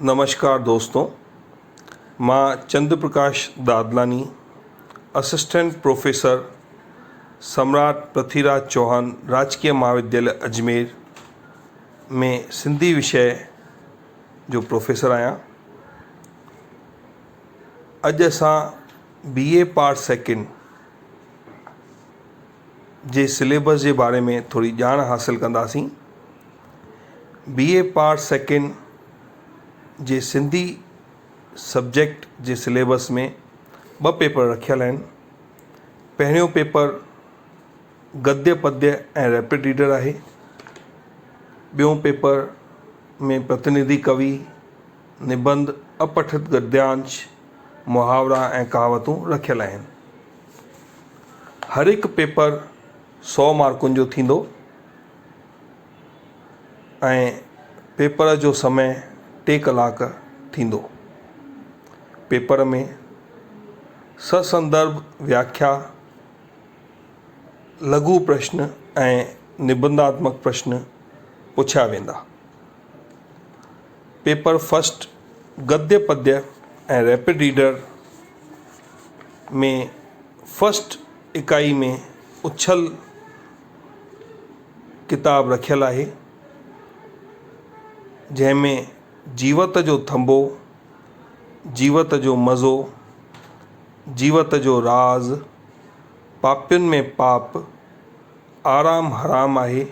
नमस्कार दोस्तों, मां Chandra Prakash Dadlani, assistant professor सम्राट पृथ्वीराज चौहान राजकीय महाविद्यालय अजमेर में सिंधी विषय जो प्रोफेसर आहियां। अॼु असां BA पार्ट सेकेंड जे सिलेबस जे बारे में थोड़ी ॼाण हासिल कंदासीं। BA पार्ट सेकेंड जे सिंधी सब्जेक्ट जे सिलेबस में 2 पेपर रखियल आहिनि। पहिरियों पेपर गद्य पद्य ऐं रैपिड रीडर आहे। ॿियों पेपर में प्रतिनिधि कवि, निबंध, अपठित गद्यांश, मुहावरा ऐं कहावतूं रखियल आहिनि। हर हिकु पेपर 100 मार्कुनि जो थींदो ऐं पेपर जो समय 3 कलाक थींदो। पेपर में ससंदर्भ व्याख्या, लघु प्रश्न ऐं निबंधात्मक प्रश्न पुछिया वेंदा। पेपर फर्स्ट गद्य पद्य ऐं रैपिड रीडर में फर्स्ट इकाई में उछल किताब रखियल आहे, जंहिंमें जीवत जो थंबो, जीवत जो मज़ो, जीवत जो राज़, पापियुनि में पाप, आराम हराम आहे,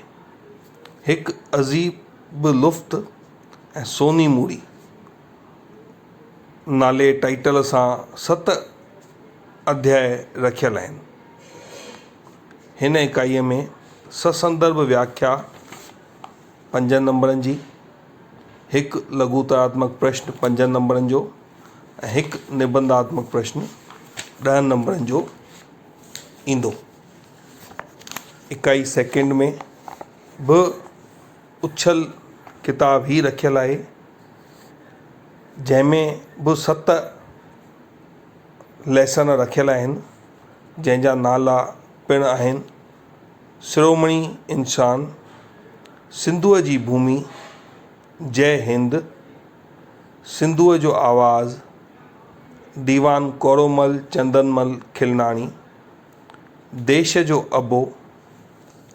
हिकु अजीब लुफ्त ऐं सोनी मूड़ी नाले टाइटल सां 7 अध्याय रखियल आहिनि। हिन इकाईअ में ससंदर्भ व्याख्या 5 नंबरनि जी, हिकु लघुतरात्मक प्रश्न 5 नंबरनि जो ऐं हिकु निबंधात्मक प्रश्न 10 नंबरनि जो ईंदो। इकाई सेकेंड में बि उछल किताब ही रखियल आहे, जंहिंमें बि 7 लेसन रखियल आहिनि, जंहिंजा नाला पिणु आहिनि शिरोमणी इंसान, सिंधुअ जी भूमि, जय हिंद, सिंधुअ जो आवाज़, दीवान कौरोमल चंदनमल खिलनाणी, देश जो अबो,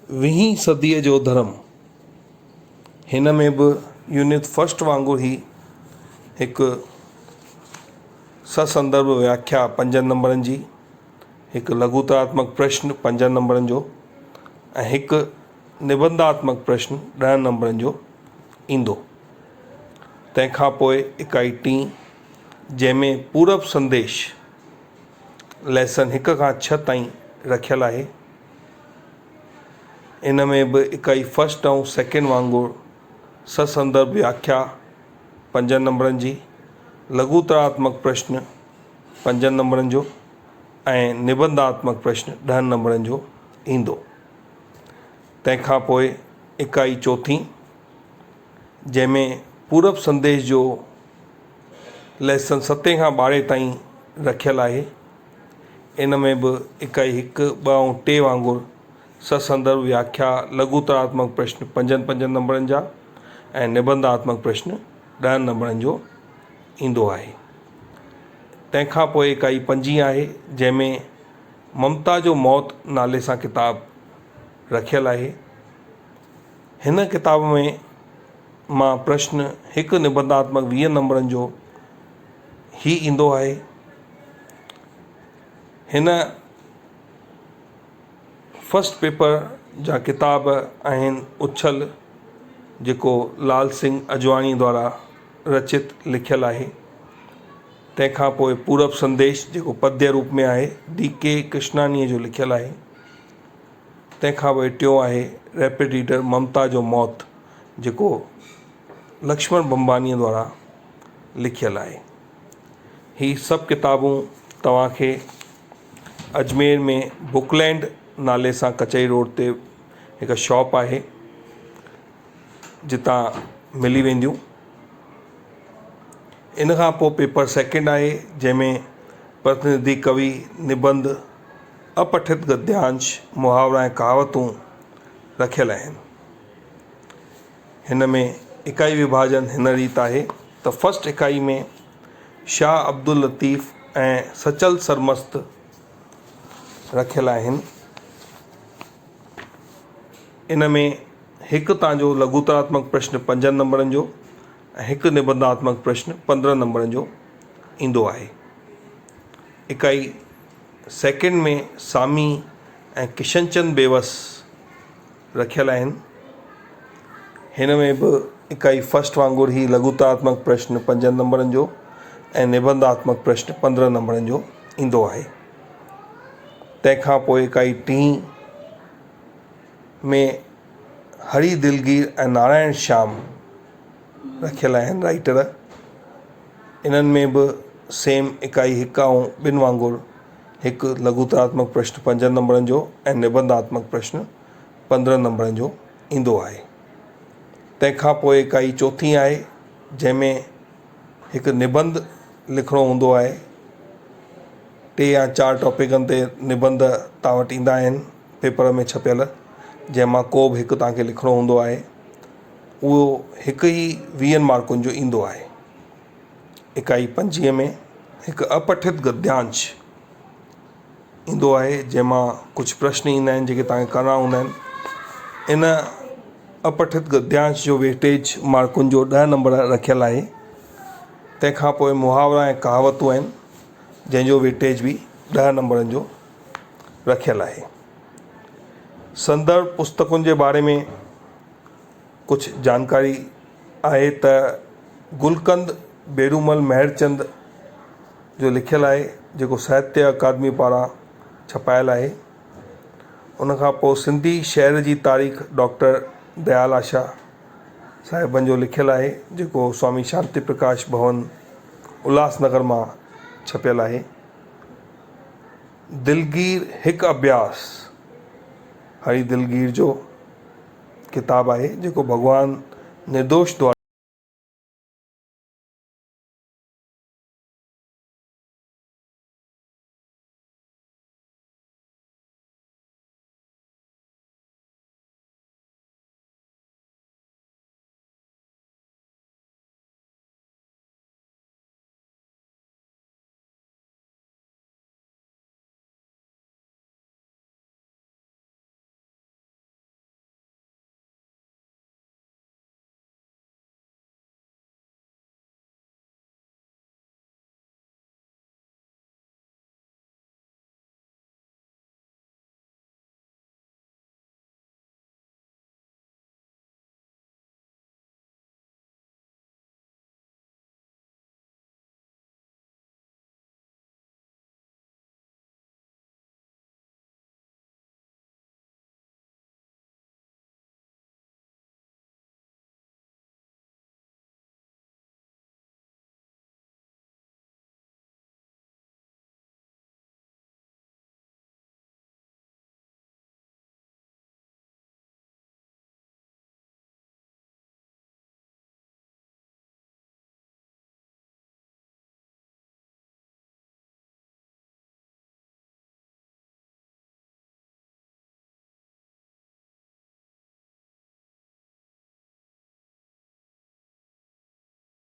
20वीं सदीअ जो धर्म। हिन में बि यूनिट फर्स्ट वांगुरु ई हिकु ससंदर्भ व्याख्या 5 नंबरनि जी, हिकु लघुतरात्मक प्रश्न 5 नंबरनि जो ऐं हिकु निबंधात्मक प्रश्न 10 नंबरनि जो ईंदो। तंहिंखां पोइ इकाई 3 जंहिंमें पूरब संदेश लेसन 1 खां 6 ताईं रखियल आहे। इन में बि इकाई फर्स्ट ऐं सेकेंड वांगुरु ससंदर्भ व्याख्या 5 नंबरनि जी, लघुतरात्मक प्रश्न 5 नंबरनि जो ऐं निबंधात्मक प्रश्न 10 नंबरनि जो ईंदो। तंहिंखां पोइ इकाई 4 जंहिंमें पूरब संदेश जो लेसन 7 खां 12 ताईं रखियल आहे। इन में बि इकाई 1, 2 ऐं 3 वांगुरु ससंदर्भ व्याख्या, लघुतरात्मक प्रश्न 5 नंबरनि जा ऐं निबंधात्मक प्रश्न 10 नंबरनि जो ईंदो आहे। तंहिंखां पोइ इकाई 5 आहे, जंहिंमें ममता जो मौत नाले सां किताब रखियल आहे। हिन किताब में मां प्रश्न हिकु निबंधात्मक 20 नंबरनि जो ही ईंदो आहे। हिन फर्स्ट पेपर जा किताब आहिनि उछल, जेको लाल सिंह अजवाणी द्वारा रचित लिखियल आहे। तंहिंखां पोइ पूरब संदेश जेको पद्य रूप में आहे, DK कृष्णानीअ जो लिखियल आहे। तंहिंखां पोइ 3 आहे रैपिड रीडर ममता जो मौत, जेको लक्ष्मण बंबानीअ द्वारा लिखियल आहे। ही सभु किताबूं तव्हांखे अजमेर में बुकलैंड नाले सां कचहरी रोड ते हिकु शॉप आहे, जितां मिली वेंदियूं। इन खां पोइ पेपर सेकेंड आहे, जंहिंमें प्रतिनिधि कवि, निबंध, अपठित गद्यांश, मुहावरा ऐं कहावतूं रखियल आहिनि। हिन में इकाई विभाजन हिन रीति आहे त फर्स्ट इकाई में शाह अब्दुल लतीफ़ ऐं सचल सरमस्त रखियल आहिनि। इन में हिकु तव्हांजो लघुतरात्मक प्रश्न 5 नंबरनि जो ऐं हिकु निबंधात्मक प्रश्न 15 नंबरनि जो ईंदो आहे। इकाई सेकेंड में सामी ऐं किशनचंद बेवस रखियल आहिनि। हिन में बि इकाई फर्स्ट वांगुरु ई लघुतरात्मक प्रश्न 5 नंबरनि जो ऐं निबंधात्मक प्रश्न 15 नंबरनि जो ईंदो आहे। तंहिंखां पोइ इकाई टी में हरी दिलगीर ऐं नारायण श्याम रखियल आहिनि राइटर। इन्हनि में बि सेम इकाई हिकु ऐं 2 वांगुरु हिकु लघुतरात्मक प्रश्न 5 नंबरनि जो ऐं निबंधात्मक प्रश्न 15 नंबरनि जो ईंदो आहे। तंहिंखां पोइ इकाई चौथी आहे जंहिंमें हिकु निबंध लिखिणो हूंदो आहे। 3 या 4 टॉपिकनि ते निबंध तव्हां वटि ईंदा आहिनि पेपर में छपियल, जंहिंमां को बि हिकु तव्हांखे लिखिणो हूंदो आहे। उहो हिकु ई 20 मार्कुनि जो ईंदो आहे। इकाई 25 में हिकु अपठित गद्यांश ईंदो आहे, जंहिंमां कुझु प्रश्न ईंदा आहिनि जेके तव्हांखे करणा हूंदा आहिनि। इन अपठित गद्यांश जो वेटेज मार्कुनि जो 10 नंबर रखियल आहे। तंहिंखां पोइ मुहावरा ऐं कहावतूं आहिनि जंहिंजो वेटेज बि 10 नंबरनि जो रखियल आहे। संदर्भ पुस्तकुनि जे बारे में कुझु जानकारी आहे त गुलकंद बेरूमल मेहरचंद जो लिखियल आहे, जेको साहित्य अकादमी पारां छपायल आहे। उनखां पोइ सिंधी शहर जी तारीख़ डॉक्टर दयाल आशा साहिबनि जो लिखियल आहे, जेको स्वामी शांति प्रकाश भवन उल्हासनगर मां छपियल आहे। दिलगीर हिकु अभ्यास हरी दिलगीर जो किताबु आहे, जेको भॻवानु निर्दोष द्वारा